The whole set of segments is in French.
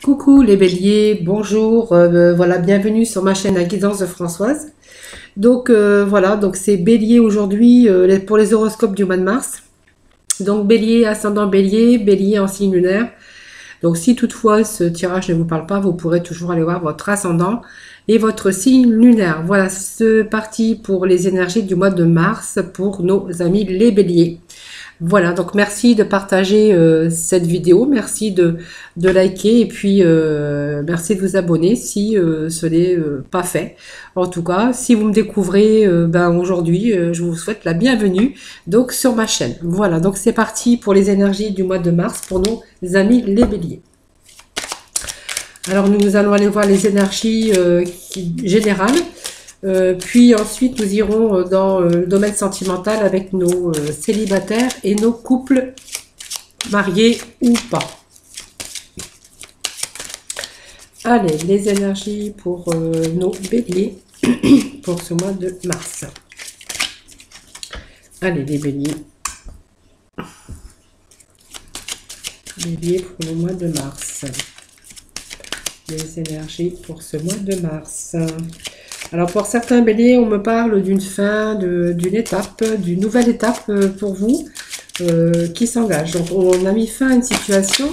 Coucou les béliers, bonjour, voilà, bienvenue sur ma chaîne La Guidance de Françoise. Donc voilà, donc c'est bélier aujourd'hui pour les horoscopes du mois de mars. Donc bélier, ascendant bélier, bélier en signe lunaire. Donc si toutefois ce tirage ne vous parle pas, vous pourrez toujours aller voir votre ascendant et votre signe lunaire. Voilà, c'est parti pour les énergies du mois de mars pour nos amis les béliers. Voilà, donc merci de partager cette vidéo, merci de liker et puis merci de vous abonner si ce n'est pas fait. En tout cas, si vous me découvrez aujourd'hui, je vous souhaite la bienvenue donc sur ma chaîne. Voilà, donc c'est parti pour les énergies du mois de mars pour nos amis les béliers. Alors nous allons aller voir les énergies générales. Puis ensuite nous irons dans le domaine sentimental avec nos célibataires et nos couples mariés ou pas. Allez, les énergies pour nos béliers pour ce mois de mars. Allez les béliers. Béliers pour le mois de mars. Les énergies pour ce mois de mars. Alors pour certains béliers, on me parle d'une fin, d'une étape, d'une nouvelle étape pour vous qui s'engage. Donc on a mis fin à une situation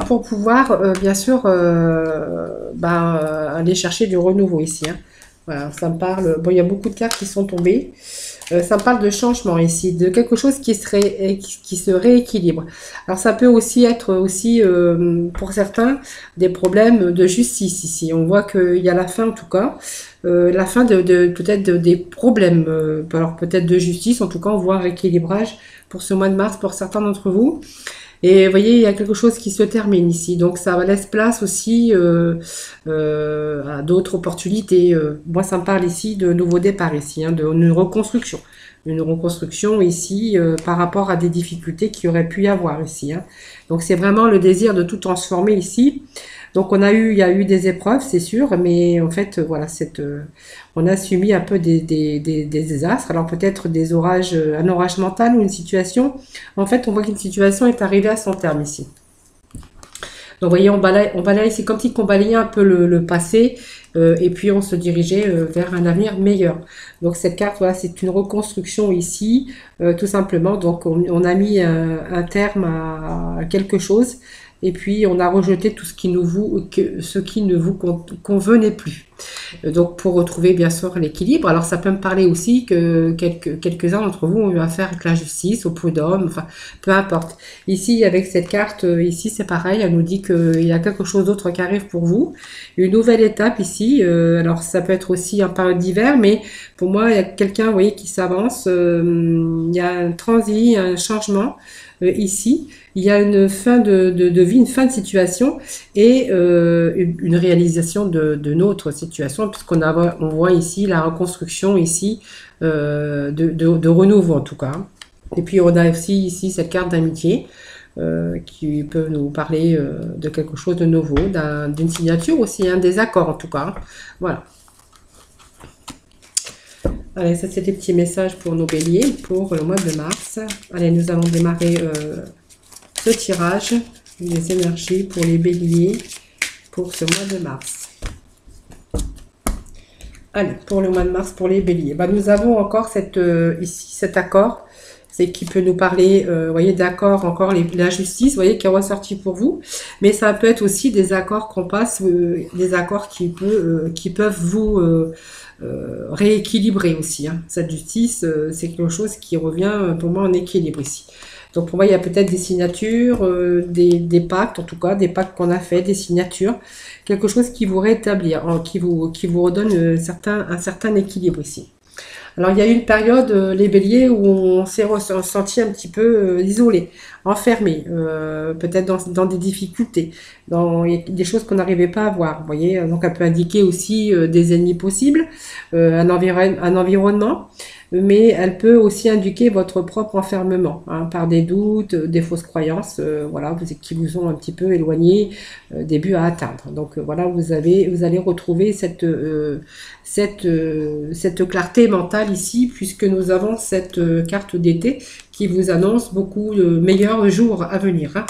pour pouvoir bien sûr aller chercher du renouveau ici. Hein. Voilà, ça me parle. Bon, il y a beaucoup de cartes qui sont tombées. Ça me parle de changement ici, de quelque chose qui se rééquilibre. Alors ça peut aussi être aussi pour certains des problèmes de justice ici. On voit qu'il y a la fin en tout cas, la fin peut-être des problèmes, alors peut-être de justice. En tout cas, on voit un rééquilibrage pour ce mois de mars pour certains d'entre vous. Et vous voyez, il y a quelque chose qui se termine ici. Donc, ça laisse place aussi à d'autres opportunités. Moi, ça me parle ici de nouveau départ ici, hein, d'une reconstruction. Une reconstruction ici par rapport à des difficultés qu'il y aurait pu y avoir ici. Hein. Donc, c'est vraiment le désir de tout transformer ici. Donc, il y a eu des épreuves, c'est sûr, mais en fait, voilà, on a subi un peu des désastres. Alors, peut-être des orages, un orage mental ou une situation. En fait, on voit qu'une situation est arrivée à son terme ici. Donc, vous voyez, on balaye, c'est comme si on balayait un peu le passé et puis on se dirigeait vers un avenir meilleur. Donc, cette carte, voilà, c'est une reconstruction ici, tout simplement. Donc, on a mis un terme à quelque chose. Et puis, on a rejeté tout ce qui ne vous convenait plus. Donc, pour retrouver, bien sûr, l'équilibre. Alors, ça peut me parler aussi que quelques-uns d'entre vous ont eu affaire avec la justice, au prud'homme, enfin, peu importe. Ici, avec cette carte, ici, c'est pareil. Elle nous dit qu'il y a quelque chose d'autre qui arrive pour vous. Une nouvelle étape ici. Alors, ça peut être aussi en période d'hiver, mais pour moi, il y a quelqu'un, vous voyez, qui s'avance. Il y a un transit, un changement. Ici, il y a une fin de vie, une fin de situation et une réalisation de notre situation, puisqu'on voit ici la reconstruction ici de renouveau en tout cas. Et puis on a aussi ici cette carte d'amitié qui peut nous parler de quelque chose de nouveau, d'une signature aussi, un désaccord en tout cas. Voilà. Allez, ça c'est des petits messages pour nos béliers pour le mois de mars. Allez, nous allons démarrer ce tirage, les énergies pour les béliers pour ce mois de mars. Allez, pour le mois de mars, pour les béliers. Nous avons encore ici cet accord, c'est qui peut nous parler, vous voyez, d'accord, encore la justice, vous voyez, qui est ressorti pour vous. Mais ça peut être aussi des accords qu'on passe, des accords qui peuvent vous rééquilibrer aussi. Hein. Cette justice, c'est quelque chose qui revient pour moi en équilibre ici. Donc pour moi, il y a peut-être des signatures, des pactes, en tout cas, des pactes qu'on a fait, des signatures, quelque chose qui vous rétablit, qui vous redonne un certain équilibre ici. Alors, il y a eu une période, les béliers, où on s'est ressenti un petit peu isolé, enfermé, peut-être dans des difficultés, dans des choses qu'on n'arrivait pas à voir. Vous voyez, donc elle peut indiquer aussi des ennemis possibles, un environnement, mais elle peut aussi indiquer votre propre enfermement, hein, par des doutes, des fausses croyances, voilà, qui vous ont un petit peu éloigné des buts à atteindre. Donc voilà, vous allez retrouver cette clarté mentale ici, puisque nous avons cette carte d'été qui vous annonce beaucoup de meilleurs jours à venir. Hein.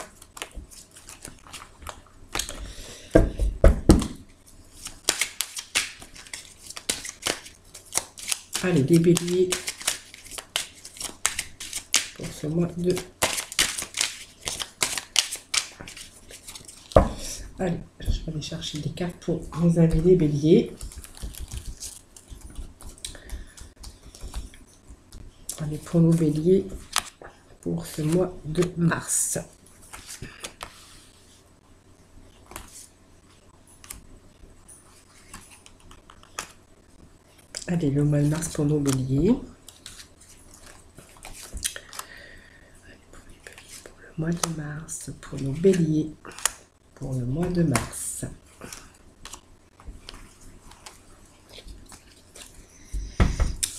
Allez, les béliers pour ce mois de... Allez, je vais aller chercher des cartes pour vous amis les béliers. Allez, pour nos béliers, pour ce mois de mars. Allez, le mois de mars pour nos béliers. Pour le mois de mars, pour nos béliers. Pour le mois de mars.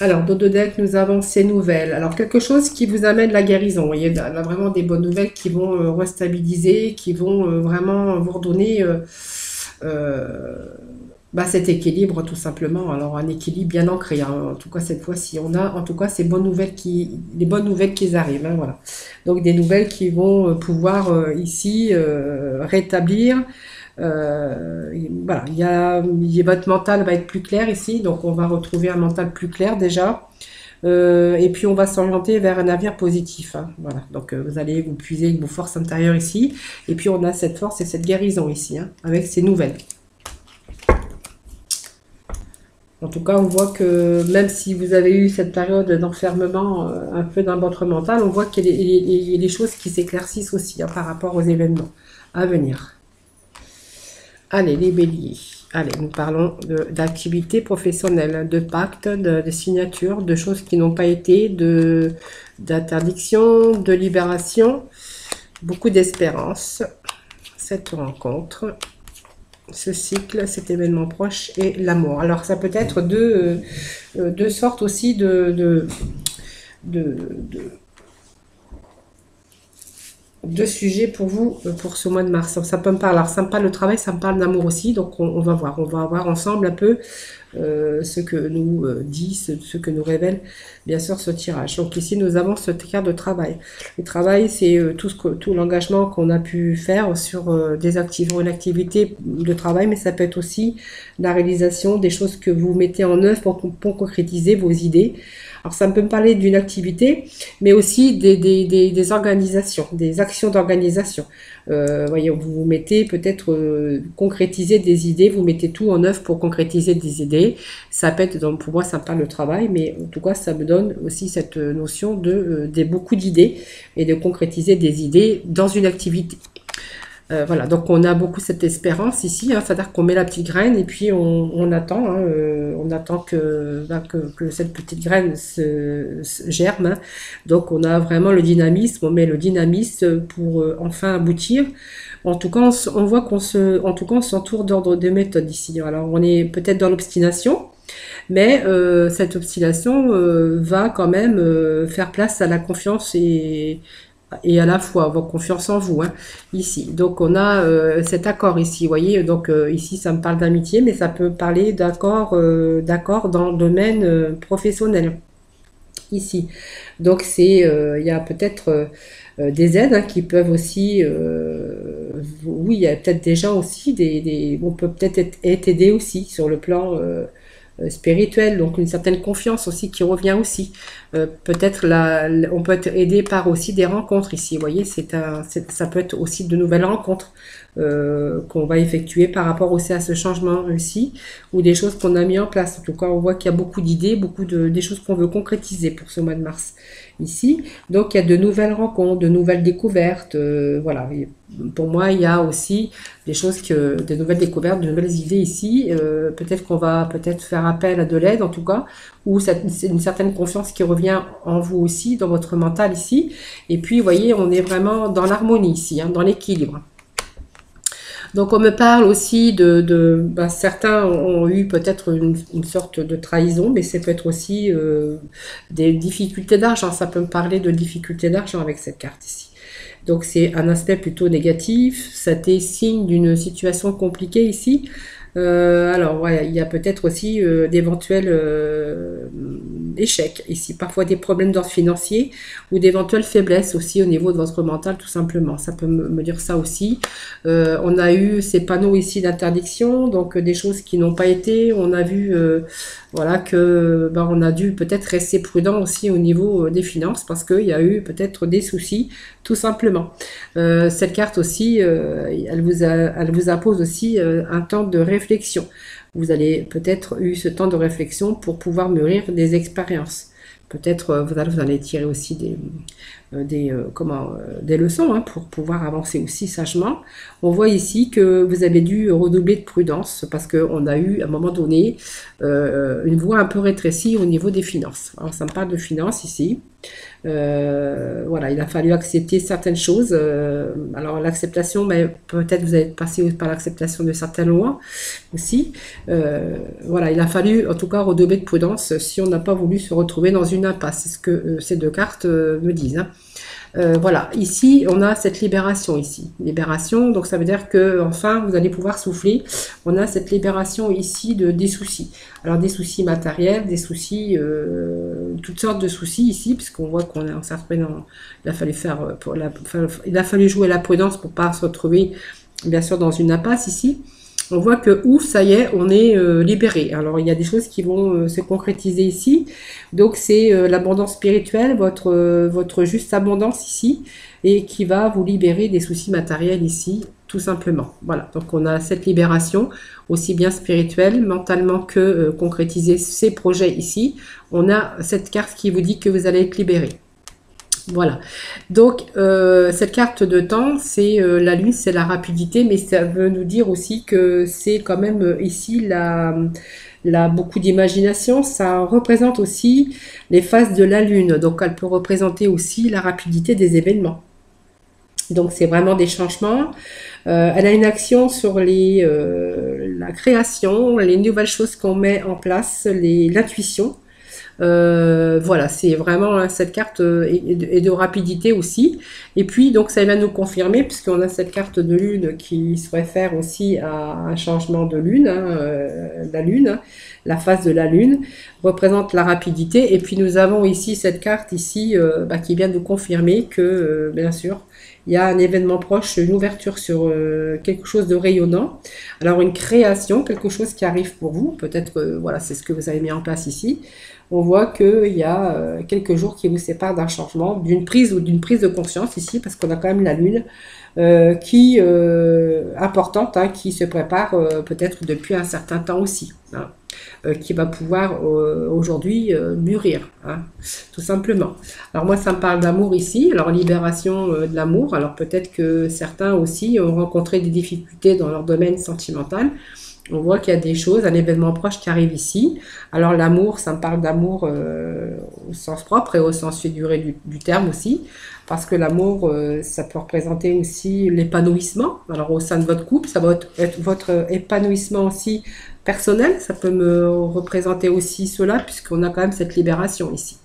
Alors, dans deux decks, nous avons ces nouvelles. Alors, quelque chose qui vous amène la guérison. Vous voyez, là, vraiment des bonnes nouvelles qui vont restabiliser, qui vont vraiment vous redonner cet équilibre, tout simplement. Alors, un équilibre bien ancré. Hein. En tout cas, cette fois-ci, on a en tout cas ces bonnes nouvelles les bonnes nouvelles qui arrivent. Hein, voilà. Donc, des nouvelles qui vont pouvoir ici rétablir. Voilà, votre mental va être plus clair ici, donc on va retrouver un mental plus clair déjà, et puis on va s'orienter vers un avenir positif. Hein, voilà, donc vous allez vous puiser vos forces intérieures ici, et puis on a cette force et cette guérison ici, hein, avec ces nouvelles. En tout cas, on voit que même si vous avez eu cette période d'enfermement un peu dans votre mental, on voit qu'il y a des choses qui s'éclaircissent aussi hein, par rapport aux événements à venir. Allez, les béliers. Allez, nous parlons d'activités professionnelles, de pactes, de signatures, de choses qui n'ont pas été, d'interdiction, de libération. Beaucoup d'espérance. Cette rencontre, ce cycle, cet événement proche et l'amour. Alors, ça peut être deux sortes aussi de sujets pour vous pour ce mois de mars. Ça peut me parler, alors ça me parle de travail, ça me parle d'amour aussi, donc on va voir ensemble un peu ce que nous dit, ce que nous révèle bien sûr ce tirage. Donc ici nous avons cette carte de travail. Le travail, c'est tout l'engagement qu'on a pu faire sur une activité de travail, mais ça peut être aussi la réalisation des choses que vous mettez en œuvre pour concrétiser vos idées. Alors ça peut me parler d'une activité, mais aussi des organisations, des actions d'organisation. Voyez, vous mettez peut-être concrétiser des idées, vous mettez tout en œuvre pour concrétiser des idées. Ça peut être, pour moi, ça me parle de travail, mais en tout cas, ça me donne aussi cette notion de beaucoup d'idées et de concrétiser des idées dans une activité. Voilà, donc on a beaucoup cette espérance ici, hein, c'est-à-dire qu'on met la petite graine et puis on attend, hein, on attend que cette petite graine se germe. Hein. Donc on a vraiment le dynamisme, on met le dynamisme pour enfin aboutir. En tout cas, on voit qu'on s'entoure d'ordre de méthode ici. Alors on est peut-être dans l'obstination, mais cette obstination va quand même faire place à la confiance et à la fois avoir confiance en vous, hein, ici. Donc on a cet accord ici, vous voyez, donc ici ça me parle d'amitié, mais ça peut parler d'accord dans le domaine professionnel, ici. Donc c'est, il y a peut-être des aides hein, qui peuvent aussi, oui, il y a peut-être des gens aussi, on peut peut-être être aidé aussi sur le plan spirituel, donc une certaine confiance aussi qui revient aussi. Peut-être on peut être aidé par aussi des rencontres ici. Vous voyez, ça peut être aussi de nouvelles rencontres qu'on va effectuer par rapport aussi à ce changement ici, ou des choses qu'on a mis en place. En tout cas, on voit qu'il y a beaucoup d'idées, des choses qu'on veut concrétiser pour ce mois de mars ici. Donc, il y a de nouvelles rencontres, de nouvelles découvertes. Voilà. Et pour moi, il y a aussi des nouvelles découvertes, de nouvelles idées ici. Peut-être qu'on va faire appel à de l'aide, en tout cas, ou c'est une certaine confiance qui revient en vous aussi, dans votre mental ici. Et puis, vous voyez, on est vraiment dans l'harmonie ici, hein, dans l'équilibre. Donc on me parle aussi certains ont eu peut-être une sorte de trahison, mais ça peut être aussi des difficultés d'argent. Ça peut me parler de difficultés d'argent avec cette carte ici. Donc c'est un aspect plutôt négatif. Ça t'est signe d'une situation compliquée ici. Alors ouais, il y a peut-être aussi d'éventuels échecs ici, parfois des problèmes d'ordre financier ou d'éventuelles faiblesses aussi au niveau de votre mental, tout simplement. Ça peut me dire ça aussi. On a eu ces panneaux ici d'interdiction, donc des choses qui n'ont pas été. On a vu voilà que on a dû peut-être rester prudent aussi au niveau des finances parce qu'il y a eu peut-être des soucis, tout simplement. Cette carte aussi, elle vous impose aussi un temps de réflexion. Vous allez peut-être eu ce temps de réflexion pour pouvoir mûrir des expériences. Peut-être vous allez tirer aussi des leçons hein, pour pouvoir avancer aussi sagement. On voit ici que vous avez dû redoubler de prudence parce qu'on a eu à un moment donné une voie un peu rétrécie au niveau des finances. Alors ça me parle de finances ici. Voilà, il a fallu accepter certaines choses. Alors l'acceptation, mais peut-être vous allez passer par l'acceptation de certaines lois aussi. Voilà, il a fallu en tout cas redoubler de prudence si on n'a pas voulu se retrouver dans une impasse. C'est ce que ces deux cartes me disent. Hein. Voilà, ici on a cette libération ici, libération, donc ça veut dire que enfin vous allez pouvoir souffler. On a cette libération ici des soucis. Alors des soucis matériels, des soucis, toutes sortes de soucis ici, puisqu'on voit qu'on est en certain, il a fallu il a fallu jouer la prudence pour pas se retrouver bien sûr dans une impasse ici. On voit que ouf, ça y est, on est libéré. Alors il y a des choses qui vont se concrétiser ici. Donc c'est l'abondance spirituelle, votre juste abondance ici, et qui va vous libérer des soucis matériels ici, tout simplement. Voilà, donc on a cette libération, aussi bien spirituelle, mentalement que concrétiser ces projets ici. On a cette carte qui vous dit que vous allez être libéré. Voilà, donc cette carte de temps, c'est la lune, c'est la rapidité, mais ça veut nous dire aussi que c'est quand même ici beaucoup d'imagination. Ça représente aussi les phases de la lune, donc elle peut représenter aussi la rapidité des événements. Donc c'est vraiment des changements. Elle a une action sur la création, les nouvelles choses qu'on met en place, l'intuition. Voilà, c'est vraiment hein, cette carte et de rapidité aussi. Et puis, donc, ça va nous confirmer, puisqu'on a cette carte de lune qui se réfère aussi à un changement de lune. Hein, la lune, la phase de la lune, représente la rapidité. Et puis, nous avons ici cette carte ici qui vient nous confirmer que, bien sûr, il y a un événement proche, une ouverture sur quelque chose de rayonnant. Alors, une création, quelque chose qui arrive pour vous. Peut-être, voilà, c'est ce que vous avez mis en place ici. On voit qu'il y a quelques jours qui vous séparent d'un changement, d'une prise de conscience ici, parce qu'on a quand même la lune importante, hein, qui se prépare peut-être depuis un certain temps aussi, hein, qui va pouvoir aujourd'hui mûrir, hein, tout simplement. Alors moi, ça me parle d'amour ici, alors libération de l'amour, alors peut-être que certains aussi ont rencontré des difficultés dans leur domaine sentimental. On voit qu'il y a des choses, un événement proche qui arrive ici. Alors l'amour, ça me parle d'amour au sens propre et au sens figuré du terme aussi. Parce que l'amour, ça peut représenter aussi l'épanouissement. Alors au sein de votre couple, ça va être votre épanouissement aussi personnel. Ça peut me représenter aussi cela, puisqu'on a quand même cette libération ici.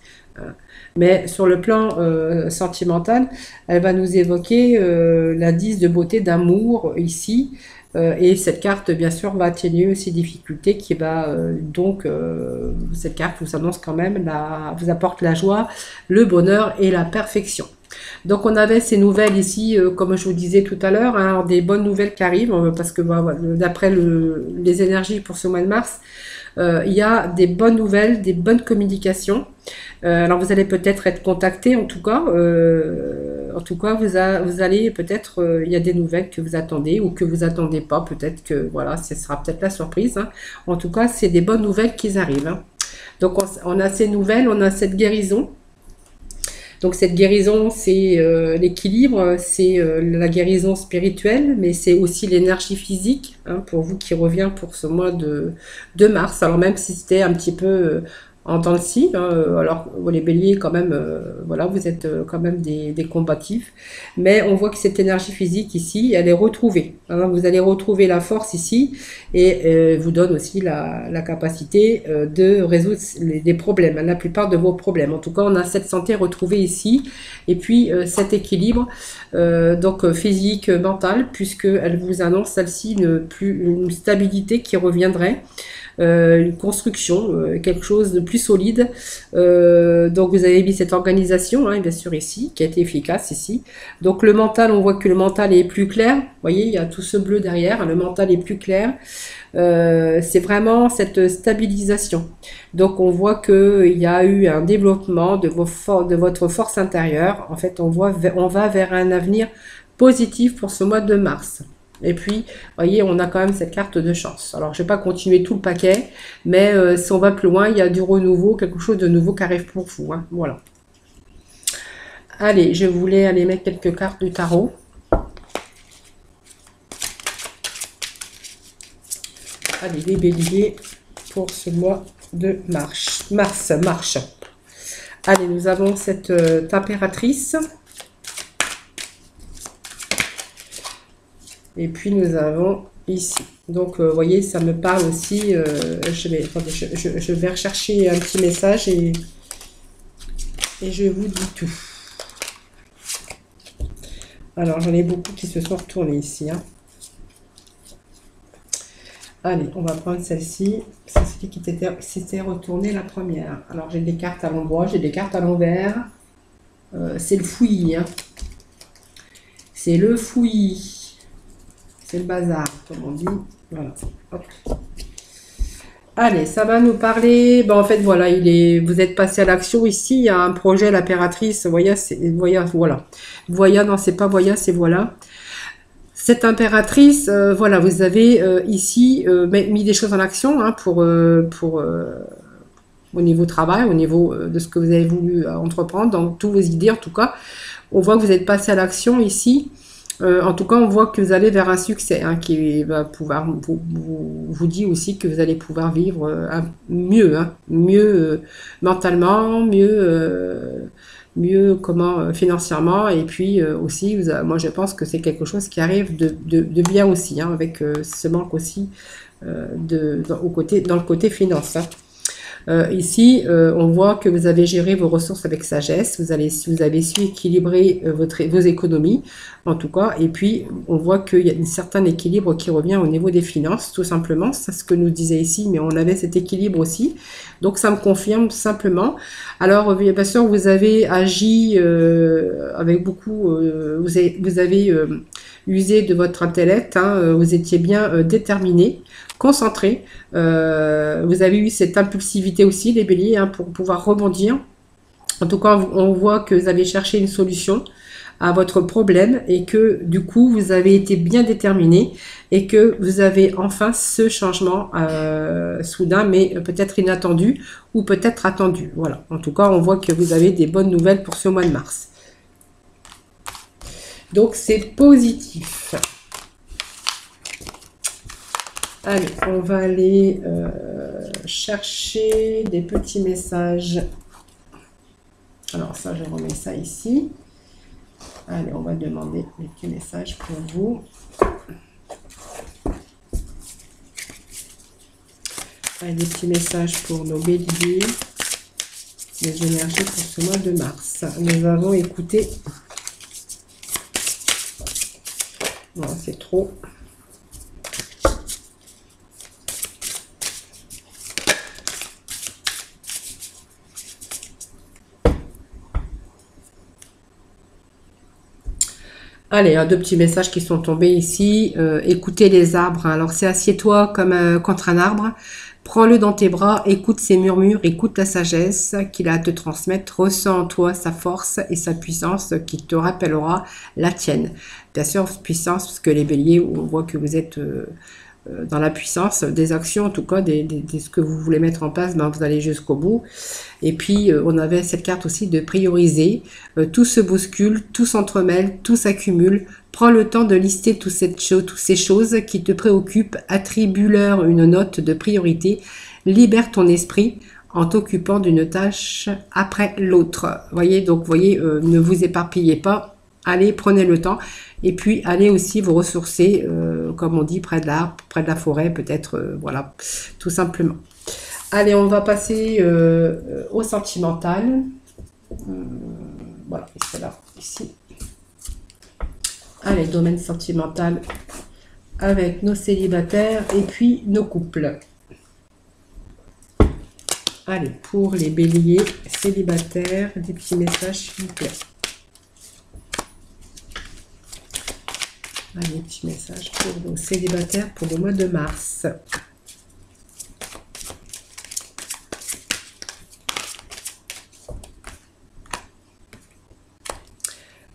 Mais sur le plan sentimental, elle va nous évoquer l'indice de beauté d'amour ici. Et cette carte, bien sûr, va atténuer ces difficultés qui va cette carte vous annonce quand même, vous apporte la joie, le bonheur et la perfection. Donc on avait ces nouvelles ici, comme je vous disais tout à l'heure, hein, des bonnes nouvelles qui arrivent, parce que d'après les énergies pour ce mois de mars, il y a des bonnes nouvelles, des bonnes communications. Alors vous allez peut-être être contacté, en tout cas vous allez peut-être, il y a des nouvelles que vous attendez ou que vous attendez pas, peut-être que voilà, ce sera peut-être la surprise. Hein. En tout cas, c'est des bonnes nouvelles qui arrivent. Hein. Donc on a ces nouvelles, on a cette guérison. Donc cette guérison, c'est l'équilibre, c'est la guérison spirituelle, mais c'est aussi l'énergie physique, hein, pour vous qui revient pour ce mois de mars. Alors même si c'était un petit peu en temps de scie, hein, alors les béliers quand même, voilà, vous êtes quand même des combatifs, mais on voit que cette énergie physique ici, elle est retrouvée, hein, vous allez retrouver la force ici, et vous donne aussi la capacité de résoudre des problèmes, hein, la plupart de vos problèmes. En tout cas, on a cette santé retrouvée ici, et puis cet équilibre donc physique, mental, puisque elle vous annonce celle-ci une stabilité qui reviendrait. une construction, quelque chose de plus solide. Donc vous avez mis cette organisation, hein, bien sûr ici, qui a été efficace ici. Donc le mental, on voit que le mental est plus clair. Vous voyez, il y a tout ce bleu derrière, le mental est plus clair. C'est vraiment cette stabilisation. Donc on voit qu'il y a eu un développement de votre force intérieure. En fait, on va vers un avenir positif pour ce mois de mars. Et puis, vous voyez, on a quand même cette carte de chance. Alors, je ne vais pas continuer tout le paquet, mais si on va plus loin, il y a du renouveau, quelque chose de nouveau qui arrive pour vous, hein. Voilà. Allez, je voulais aller mettre quelques cartes du tarot. Allez, les béliers pour ce mois de mars. Allez, nous avons cette impératrice. Et puis nous avons ici. Donc, vous voyez, ça me parle aussi. Je vais rechercher un petit message et je vous dis tout. Alors, j'en ai beaucoup qui se sont retournés ici, hein. Allez, on va prendre celle-ci. C'est celle qui s'était retournée la première. Alors, j'ai des cartes à l'endroit, j'ai des cartes à l'envers. C'est le fouillis, hein. C'est le fouillis. C'est le bazar, comme on dit. Voilà. Hop. Allez, ça va nous parler. Ben, en fait, voilà, vous êtes passé à l'action ici. Il y a un projet, l'impératrice. Voya, voilà. Voya, non, c'est pas Voya, c'est voilà. Cette impératrice, voilà, vous avez ici mis des choses en action, hein, au niveau travail, au niveau de ce que vous avez voulu entreprendre, dans toutes vos idées en tout cas. On voit que vous êtes passé à l'action ici. En tout cas, on voit que vous allez vers un succès, hein, qui va pouvoir vous dit aussi que vous allez pouvoir vivre mieux, hein, mieux mentalement, mieux financièrement, et puis aussi, moi je pense que c'est quelque chose qui arrive de bien aussi, hein, avec ce manque aussi dans le côté finance, hein. Ici, on voit que vous avez géré vos ressources avec sagesse, vous avez su équilibrer vos économies, en tout cas, et puis on voit qu'il y a un certain équilibre qui revient au niveau des finances, tout simplement, c'est ce que nous disait ici, mais on avait cet équilibre aussi, donc ça me confirme simplement. Alors, bien sûr, vous avez agi avec beaucoup, vous avez usé de votre intellect, hein, vous étiez bien déterminé, concentré, vous avez eu cette impulsivité aussi, les béliers, hein, pour pouvoir rebondir. En tout cas, on voit que vous avez cherché une solution à votre problème et que du coup, vous avez été bien déterminé et que vous avez enfin ce changement soudain, mais peut-être inattendu ou peut-être attendu. Voilà. En tout cas, on voit que vous avez des bonnes nouvelles pour ce mois de mars. Donc, c'est positif. Allez, on va aller chercher des petits messages. Alors ça, je remets ça ici. Allez, on va demander des petits messages pour vous. Allez, des petits messages pour nos béliers. Les énergies pour ce mois de mars. Nous avons écouté. Non, c'est trop. Allez, deux petits messages qui sont tombés ici. Écoutez les arbres. Alors, c'est assieds-toi comme contre un arbre. Prends-le dans tes bras, écoute ses murmures, écoute la sagesse qu'il a à te transmettre. Ressens en toi sa force et sa puissance qui te rappellera la tienne. Bien sûr, puissance, parce que les béliers, on voit que vous êtes dans la puissance des actions, en tout cas, ce que vous voulez mettre en place, ben, vous allez jusqu'au bout. Et puis, on avait cette carte aussi de prioriser. Tout se bouscule, tout s'entremêle, tout s'accumule. Prends le temps de lister toutes ces choses qui te préoccupent. Attribue-leur une note de priorité. Libère ton esprit en t'occupant d'une tâche après l'autre. Voyez, donc, voyez, ne vous éparpillez pas. Allez, prenez le temps. Et puis, allez aussi vous ressourcer, comme on dit, près de l'arbre, près de la forêt, peut-être, voilà, tout simplement. Allez, on va passer au sentimental. Voilà, c'est là, ici. Allez, domaine sentimental avec nos célibataires et puis nos couples. Allez, pour les béliers célibataires, des petits messages, s'il vous plaît. Allez, petit message pour nos célibataires pour le mois de mars.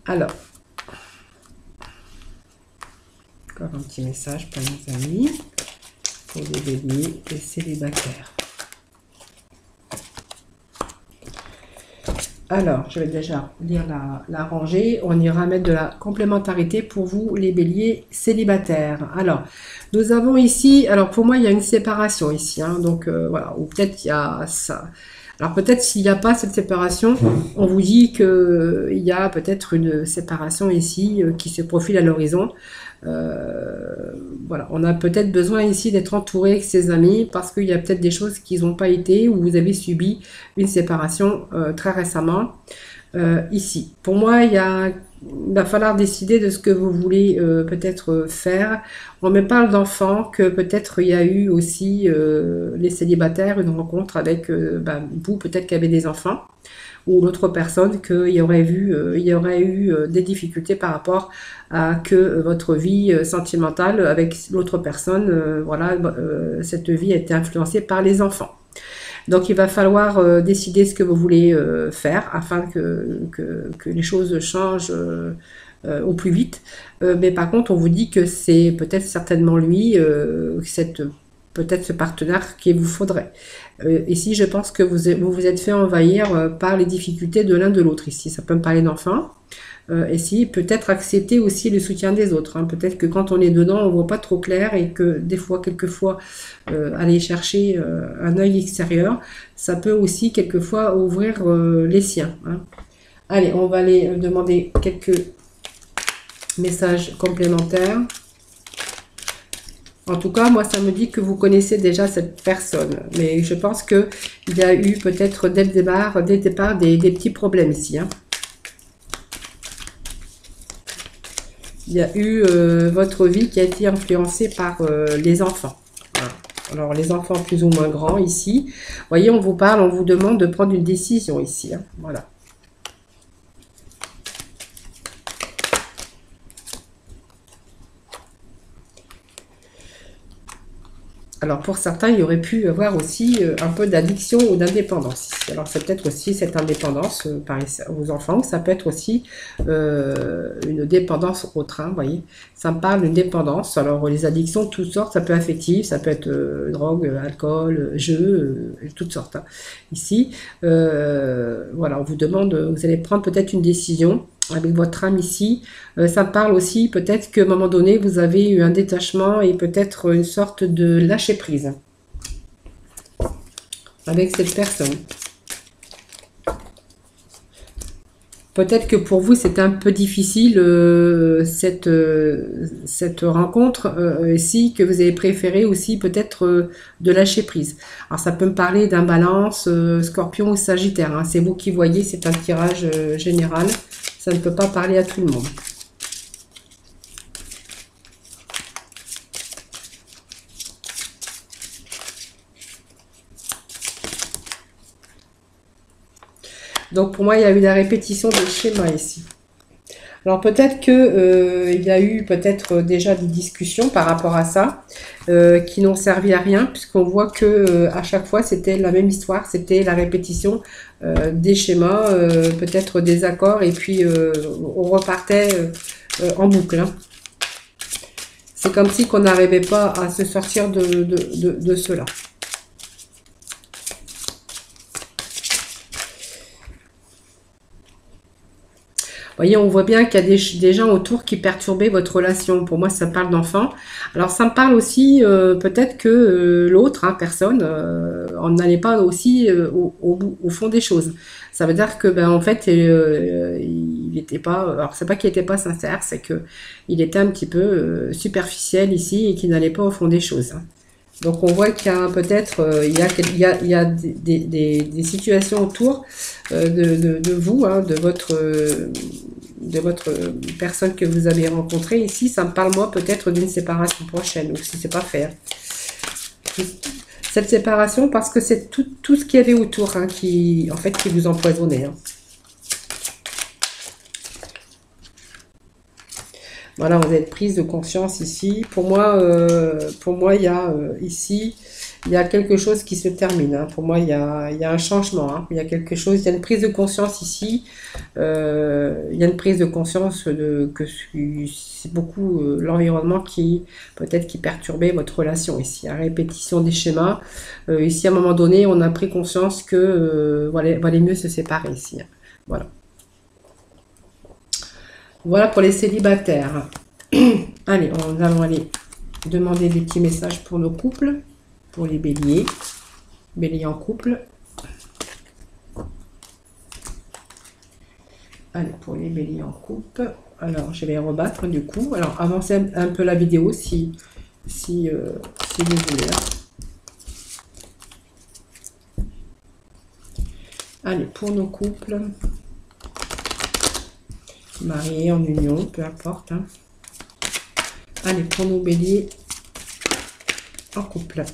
Alors, encore un petit message pour nos amis, pour les béliers et célibataires. Alors, je vais déjà lire la rangée. On ira mettre de la complémentarité pour vous, les béliers célibataires. Alors, nous avons ici, alors pour moi, il y a une séparation ici. Hein, donc, voilà, ou peut-être il y a ça. Alors, peut-être s'il n'y a pas cette séparation, on vous dit qu'il y a peut-être une séparation ici qui se profile à l'horizon. Voilà, on a peut-être besoin ici d'être entouré avec ses amis parce qu'il y a peut-être des choses qui n'ont pas été ou vous avez subi une séparation très récemment ici. Pour moi, il va falloir décider de ce que vous voulez peut-être faire. On me parle d'enfants, que peut-être il y a eu aussi les célibataires, une rencontre avec vous, peut-être qu'il y avait des enfants ou l'autre personne, qu'il y aurait eu des difficultés par rapport à que votre vie sentimentale avec l'autre personne, voilà, cette vie a été influencée par les enfants. Donc il va falloir décider ce que vous voulez faire afin que les choses changent au plus vite. Mais par contre, on vous dit que c'est peut-être certainement lui, peut-être ce partenaire qu'il vous faudrait. Ici, je pense que vous vous êtes fait envahir par les difficultés de l'un de l'autre. Ici, ça peut me parler d'enfants. Ici, peut-être accepter aussi le soutien des autres. Hein. Peut-être que quand on est dedans, on voit pas trop clair et que des fois, quelquefois, aller chercher un œil extérieur, ça peut aussi quelquefois ouvrir les siens. Hein. Allez, on va aller demander quelques messages complémentaires. En tout cas, moi, ça me dit que vous connaissez déjà cette personne. Mais je pense qu'il y a eu peut-être dès le départ des petits problèmes ici. Hein. Il y a eu votre vie qui a été influencée par les enfants. Voilà. Alors, les enfants plus ou moins grands ici. Vous voyez, on vous parle, on vous demande de prendre une décision ici. Hein. Voilà. Alors pour certains, il y aurait pu avoir aussi un peu d'addiction ou d'indépendance. Alors c'est peut-être aussi cette indépendance aux enfants, ça peut être aussi une dépendance autre, hein, vous voyez. Ça me parle d'une dépendance. Alors les addictions de toutes sortes, ça peut être affectif, ça peut être drogue, alcool, jeu, toutes sortes. Hein. Ici, voilà, on vous demande, vous allez prendre peut-être une décision avec votre âme ici. Ça me parle aussi peut-être qu'à un moment donné, vous avez eu un détachement et peut-être une sorte de lâcher prise avec cette personne. Peut-être que pour vous, c'est un peu difficile cette rencontre ici, que vous avez préféré aussi peut-être de lâcher prise. Alors ça peut me parler d'un balance, scorpion ou sagittaire. Hein. C'est vous qui voyez, c'est un tirage général. Ça ne peut pas parler à tout le monde. Donc pour moi, il y a eu la répétition des schémas ici. Alors peut-être que il y a eu peut-être déjà des discussions par rapport à ça qui n'ont servi à rien, puisqu'on voit que à chaque fois c'était la même histoire, c'était la répétition des schémas, peut-être des accords, et puis on repartait en boucle. Hein. C'est comme si qu'on n'arrivait pas à se sortir de cela. Vous voyez, on voit bien qu'il y a des gens autour qui perturbaient votre relation. Pour moi, ça parle d'enfant. Alors, ça me parle aussi peut-être que l'autre, hein, personne, on n'allait pas aussi au fond des choses. Ça veut dire que, ben, en fait, il n'était pas... Alors, c'est pas qu'il n'était pas sincère, c'est qu'il était un petit peu superficiel ici et qu'il n'allait pas au fond des choses. Hein. Donc, on voit qu'il y a peut-être il y a des situations autour de vous, hein, de votre personne que vous avez rencontrée. Ici, ça me parle, moi, peut-être d'une séparation prochaine, ou si c'est pas fait. Hein. Cette séparation, parce que c'est tout ce qu'il y avait autour, hein, qui, en fait, qui vous empoisonnait. Hein. Voilà, vous êtes prise de conscience ici. Pour moi, il y a ici, il y a quelque chose qui se termine. Hein. Pour moi, il y a un changement. Hein. Il y a quelque chose, il y a une prise de conscience ici. Il y a une prise de conscience que c'est beaucoup l'environnement qui, peut-être, qui perturbait votre relation ici. À répétition des schémas. Ici, à un moment donné, on a pris conscience que valait mieux se séparer ici. Hein. Voilà. Voilà pour les célibataires. Allez, on allons aller demander des petits messages pour nos couples, pour les béliers. Bélier en couple. Allez, pour les béliers en couple. Alors, je vais rebattre du coup. Alors, avancez un peu la vidéo si vous voulez. Allez, pour nos couples. Mariés, en union, peu importe. Hein. Allez, pour nos béliers en couple.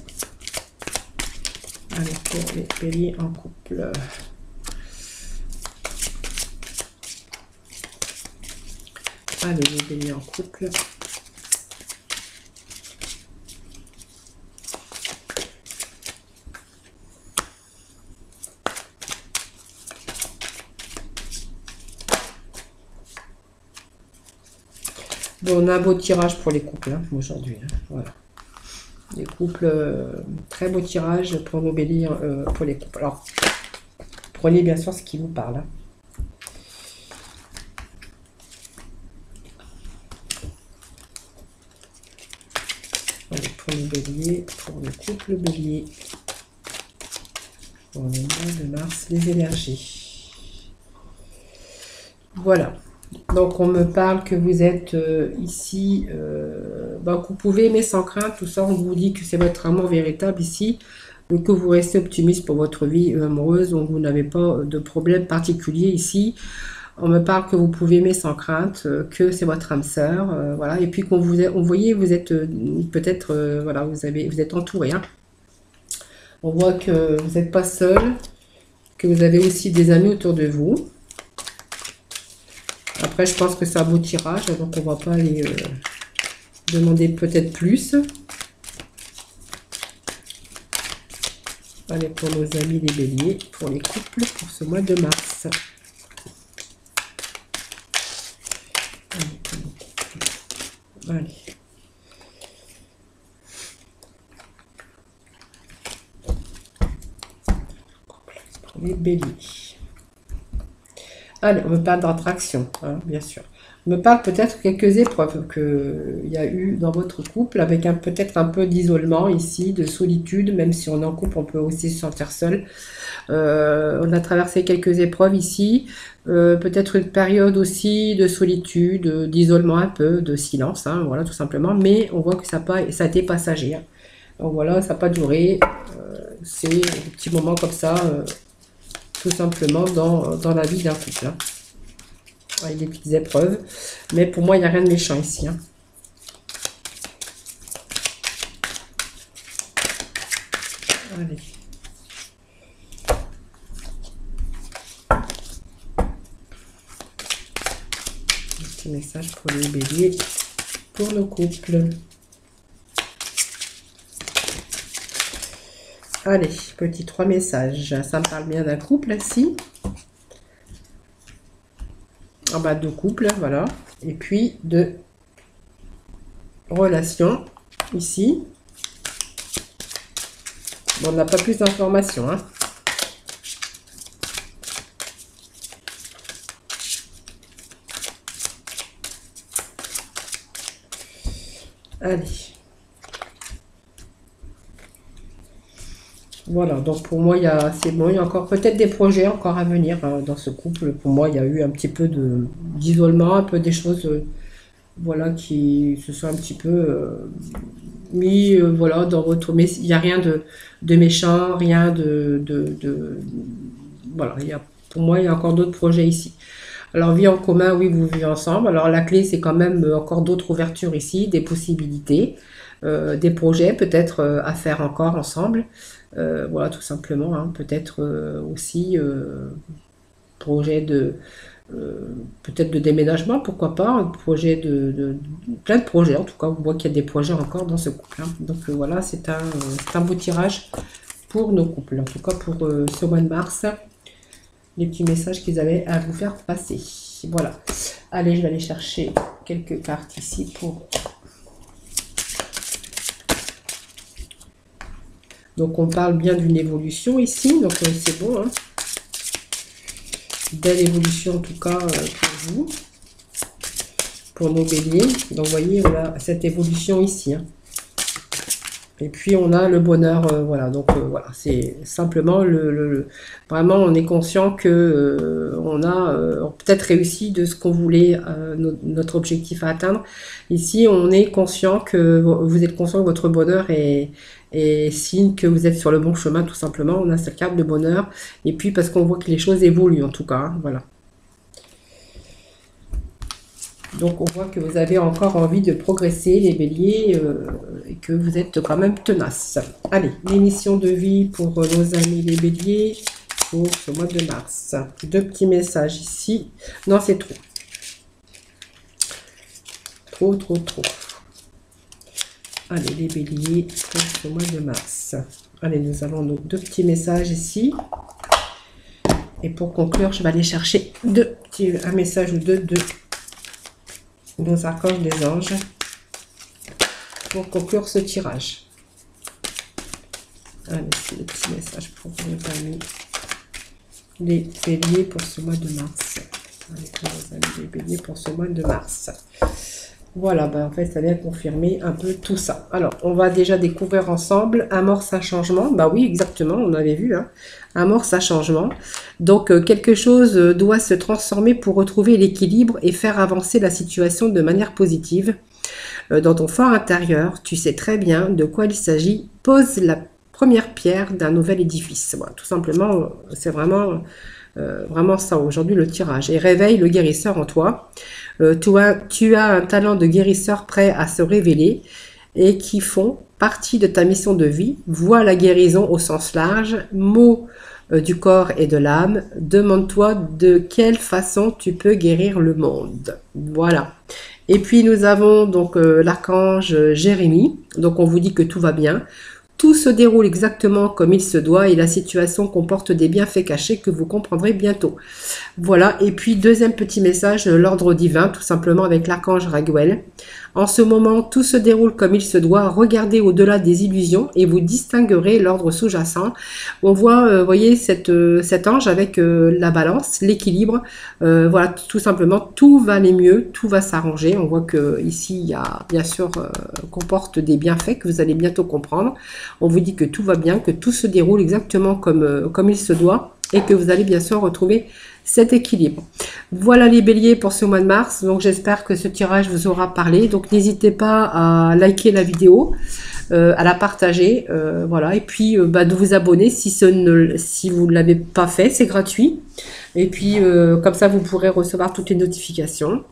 Allez, pour les béliers en couple. Allez, les béliers en couple. Bon, on a un beau tirage pour les couples hein, aujourd'hui. Hein, voilà. Les couples, très beau tirage pour nos béliers pour les couples. Alors, prenez bien sûr ce qui vous parle. Hein. Allez, pour les béliers, pour le couple bélier. Pour le mois de mars, les énergies. Voilà. Donc, on me parle que vous êtes ici, que vous pouvez aimer sans crainte, tout ça, on vous dit que c'est votre amour véritable ici, que vous restez optimiste pour votre vie amoureuse, donc vous n'avez pas de problème particulier ici. On me parle que vous pouvez aimer sans crainte, que c'est votre âme sœur, voilà, et puis qu'on vous on voyez, vous êtes peut-être, voilà, vous êtes entouré, hein. On voit que vous n'êtes pas seul, que vous avez aussi des amis autour de vous. Après, je pense que c'est un beau tirage, donc on ne va pas aller demander peut-être plus. Allez, pour nos amis les béliers, pour les couples, pour ce mois de mars. Allez, pour nos couples. Allez. Pour les béliers. Allez, on me parle d'attraction, hein, bien sûr. On me parle peut-être quelques épreuves qu'il y a eu dans votre couple, avec peut-être un peu d'isolement ici, de solitude, même si on est en couple, on peut aussi se sentir seul. On a traversé quelques épreuves ici, peut-être une période aussi de solitude, d'isolement un peu, de silence, hein, voilà, tout simplement. Mais on voit que ça a été passager. Hein. Donc voilà, ça n'a pas duré. C'est des petits moments comme ça. Tout simplement dans la vie d'un couple. Hein. Avec des petites épreuves. Mais pour moi, il n'y a rien de méchant ici. Hein. Allez. Un petit message pour les béliers, pour le couple. Allez, petit 3 messages. Ça me parle bien d'un couple ici. En bas de couple, voilà. Et puis de relation ici. Bon, on n'a pas plus d'informations. Hein. Allez. Voilà, donc pour moi, c'est bon, il y a encore peut-être des projets encore à venir dans ce couple. Pour moi, il y a eu un petit peu d'isolement, un peu des choses voilà, qui se sont un petit peu mis voilà, dans votre... Mais il n'y a rien de méchant, rien voilà, pour moi, il y a encore d'autres projets ici. Alors, vie en commun, oui, vous vivez ensemble. Alors, la clé, c'est quand même encore d'autres ouvertures ici, des possibilités, des projets peut-être à faire encore ensemble. Voilà, tout simplement, hein. Peut-être aussi projet de peut-être de déménagement, pourquoi pas, un projet plein de projets en tout cas. On voit qu'il y a des projets encore dans ce couple, hein. Donc voilà, c'est un beau tirage pour nos couples, en tout cas pour ce mois de mars, les petits messages qu'ils avaient à vous faire passer. Voilà. Allez, je vais aller chercher quelques cartes ici pour... Donc on parle bien d'une évolution ici, donc c'est bon, hein. Belle évolution en tout cas pour vous, pour nos béliers. Donc vous voyez, on a cette évolution ici, hein. Et puis on a le bonheur, voilà. Donc voilà, c'est simplement vraiment on est conscient que on a peut-être réussi de ce qu'on voulait, notre objectif à atteindre. Ici, on est conscient que vous êtes conscient que votre bonheur est signe que vous êtes sur le bon chemin, tout simplement. On a cette carte de bonheur. Et puis parce qu'on voit que les choses évoluent en tout cas, hein, voilà. Donc on voit que vous avez encore envie de progresser, les béliers, et que vous êtes quand même tenace. Allez, l'émission de vie pour nos amis les béliers pour ce mois de mars. Deux petits messages ici. Non, c'est trop. Trop, trop, trop. Allez, les béliers pour ce mois de mars. Allez, nous avons nos deux petits messages ici. Et pour conclure, je vais aller chercher un message ou deux de nos archanges des anges pour conclure ce tirage. Allez, c'est le petit message pour nos amis les béliers pour ce mois de mars. Allez, pour nos amis les béliers pour ce mois de mars. Voilà, ben en fait, ça vient confirmer un peu tout ça. Alors, on va déjà découvrir ensemble amorce un changement. Bah oui, exactement, on avait vu, hein. Amorce un changement. Donc, quelque chose doit se transformer pour retrouver l'équilibre et faire avancer la situation de manière positive. Dans ton fort intérieur, tu sais très bien de quoi il s'agit. Pose la première pierre d'un nouvel édifice. Voilà, tout simplement, c'est vraiment ça aujourd'hui le tirage. Et réveille le guérisseur en toi. Tu as un talent de guérisseur prêt à se révéler et qui font partie de ta mission de vie. Vois la guérison au sens large, mots du corps et de l'âme. Demande-toi de quelle façon tu peux guérir le monde. Voilà. Et puis nous avons donc l'archange Jérémie. Donc on vous dit que tout va bien. Tout se déroule exactement comme il se doit et la situation comporte des bienfaits cachés que vous comprendrez bientôt. Voilà, et puis deuxième petit message, l'ordre divin, tout simplement avec l'archange Raguel. En ce moment, tout se déroule comme il se doit. Regardez au-delà des illusions et vous distinguerez l'ordre sous-jacent. On voit, vous voyez, cet ange avec la balance, l'équilibre. Voilà, tout simplement, tout va aller mieux, tout va s'arranger. On voit que ici, il y a bien sûr comporte des bienfaits que vous allez bientôt comprendre. On vous dit que tout va bien, que tout se déroule exactement comme il se doit et que vous allez bien sûr retrouver cet équilibre. Voilà les béliers pour ce mois de mars. Donc j'espère que ce tirage vous aura parlé. Donc n'hésitez pas à liker la vidéo, à la partager, voilà. Et puis de vous abonner si vous ne l'avez pas fait, c'est gratuit. Et puis comme ça vous pourrez recevoir toutes les notifications.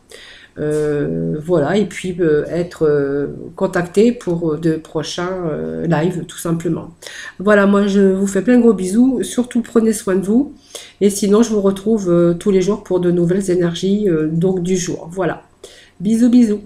Voilà, et puis être contacté pour de prochains lives tout simplement. Voilà, moi je vous fais plein de gros bisous, surtout prenez soin de vous et sinon je vous retrouve tous les jours pour de nouvelles énergies donc du jour. Voilà, bisous bisous.